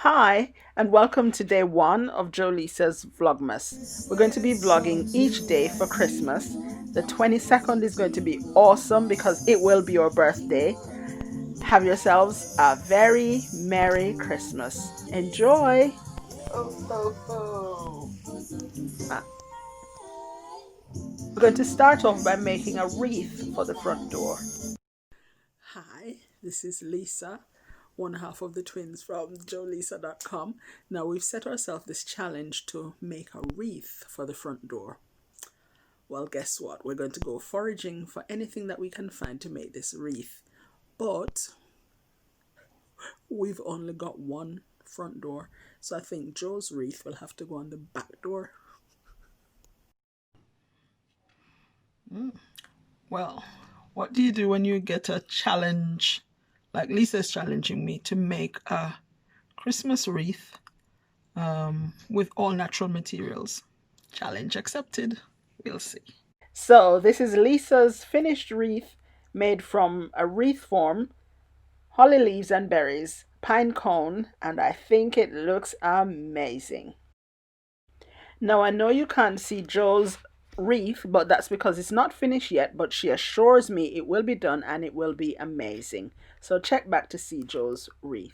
Hi, and welcome to day one of Joleisa's Vlogmas. We're going to be vlogging each day for Christmas. The 22nd is going to be awesome because it will be your birthday. Have yourselves a very Merry Christmas. Enjoy! Oh, oh, oh. We're going to start off by making a wreath for the front door. Hi, this is Leisa, one half of the twins from Joleisa.com. Now we've set ourselves this challenge to make a wreath for the front door. Well, guess what? We're going to go foraging for anything that we can find to make this wreath. But we've only got one front door, so I think Joe's wreath will have to go on the back door. Well, what do you do when you get a challenge like Lisa's challenging me to make a Christmas wreath with all natural materials? Challenge accepted. We'll see. So this is Lisa's finished wreath made from a wreath form, holly leaves and berries, pine cone, and I think it looks amazing. Now I know you can't see Joe's wreath, but that's because it's not finished yet, but she assures me it will be done and it will be amazing. So check back to see Joe's wreath.